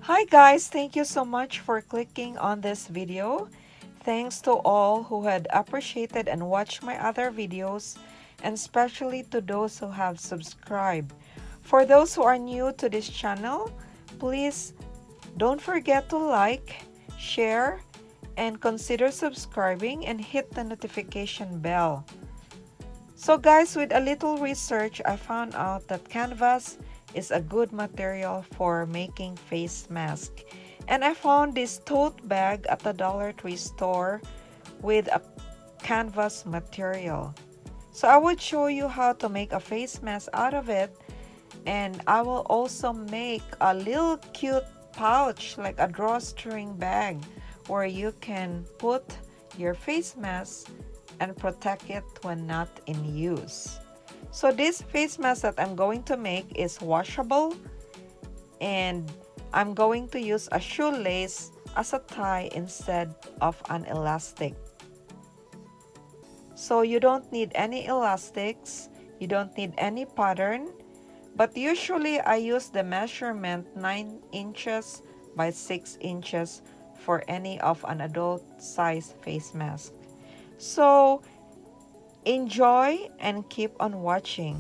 Hi guys, thank you so much for clicking on this video. Thanks to all who had appreciated and watched my other videos, and especially to those who have subscribed. For those who are new to this channel, please don't forget to like, share, and consider subscribing and hit the notification bell. So guys, with a little research, I found out that canvas is a good material for making face mask. And I found this tote bag at the Dollar Tree store with a canvas material. So I would show you how to make a face mask out of it, and I will also make a little cute pouch like a drawstring bag where you can put your face mask and protect it when not in use. So this face mask that I'm going to make is washable, and I'm going to use a shoelace as a tie instead of an elastic. So you don't need any elastics, you don't need any pattern, but usually I use the measurement 9 inches by 6 inches for any of an adult size face mask. So enjoy and keep on watching.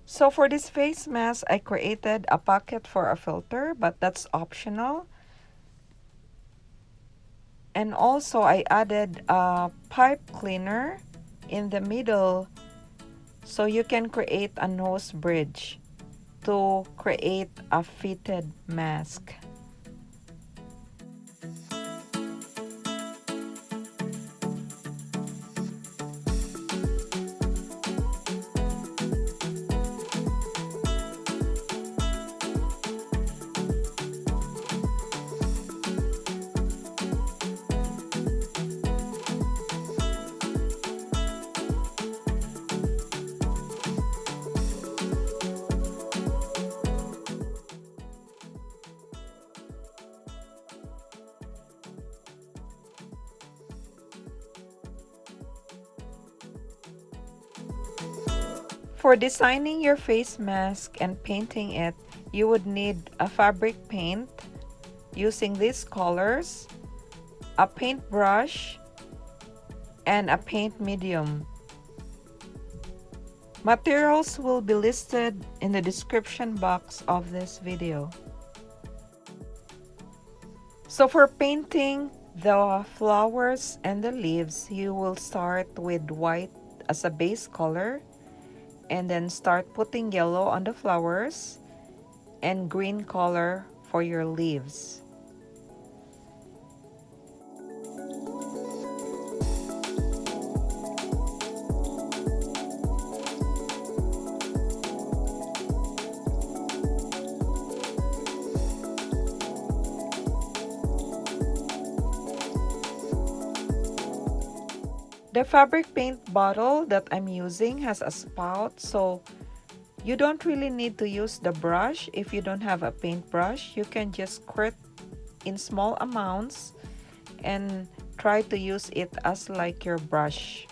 So for this face mask, I created a pocket for a filter, but that's optional. And also I added a pipe cleaner in the middle so you can create a nose bridge to create a fitted mask. For designing your face mask and painting it, you would need a fabric paint using these colors, a paintbrush, and a paint medium. Materials will be listed in the description box of this video. So for painting the flowers and the leaves, you will start with white as a base color and then start putting yellow on the flowers and green color for your leaves. The fabric paint bottle that I'm using has a spout, so you don't really need to use the brush. If you don't have a paintbrush, you can just squirt in small amounts and try to use it as like your brush.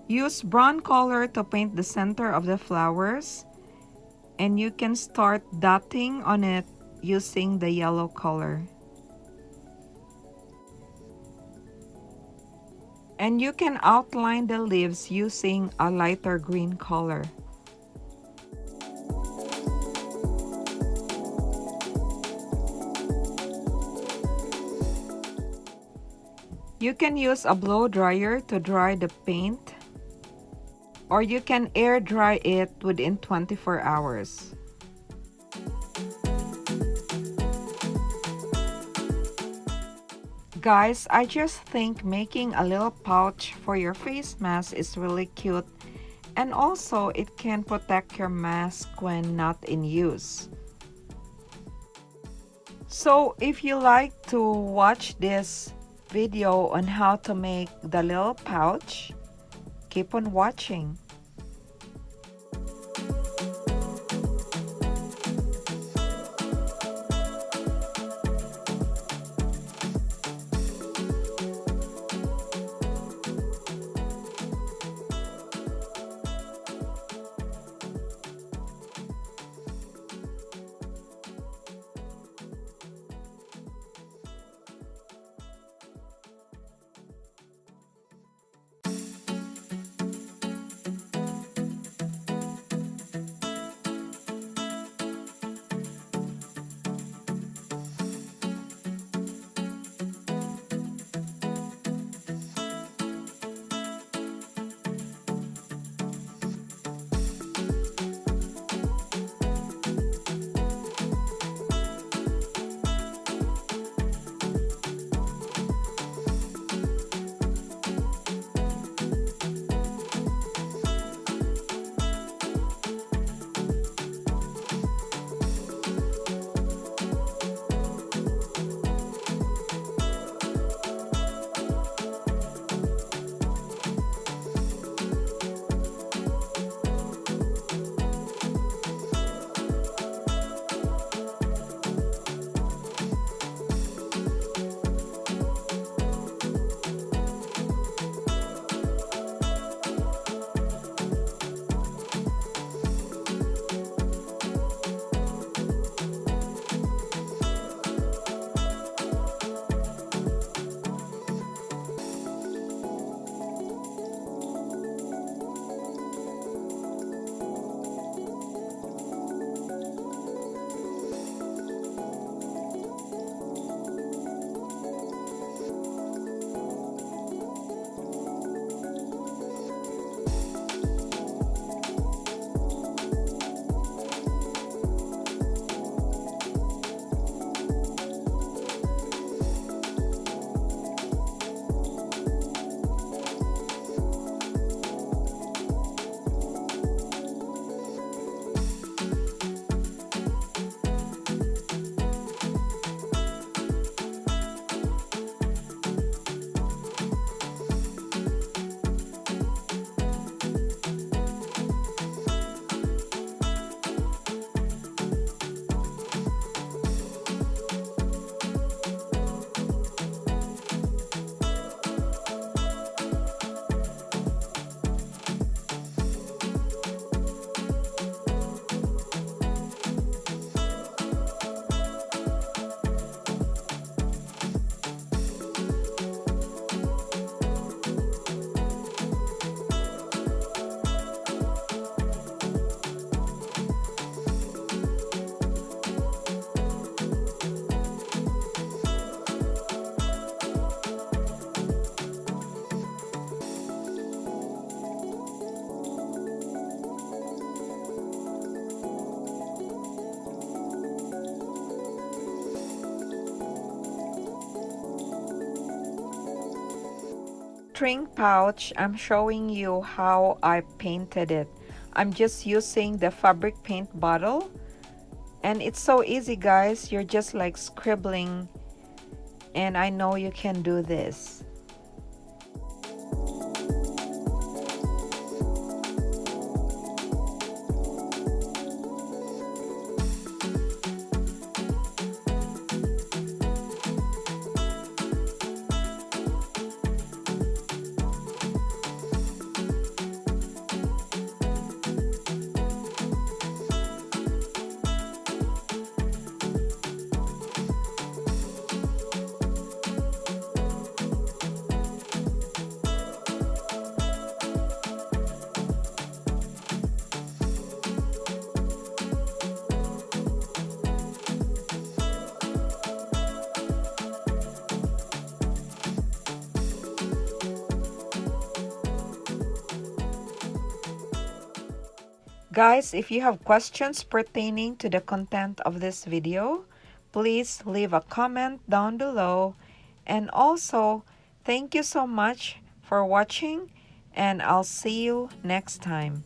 Use brown color to paint the center of the flowers, and you can start dotting on it using the yellow color. And you can outline the leaves using a lighter green color. You can use a blow dryer to dry the paint, or you can air dry it within 24 hours. Guys, I just think making a little pouch for your face mask is really cute, and also it can protect your mask when not in use. So if you like to watch this video on how to make the little pouch, keep on watching. drawstring pouch, I'm showing you how I painted it. I'm just using the fabric paint bottle, and it's so easy, guys. You're just like scribbling, and I know you can do this. Guys, if you have questions pertaining to the content of this video, please leave a comment down below. And also, thank you so much for watching, and I'll see you next time.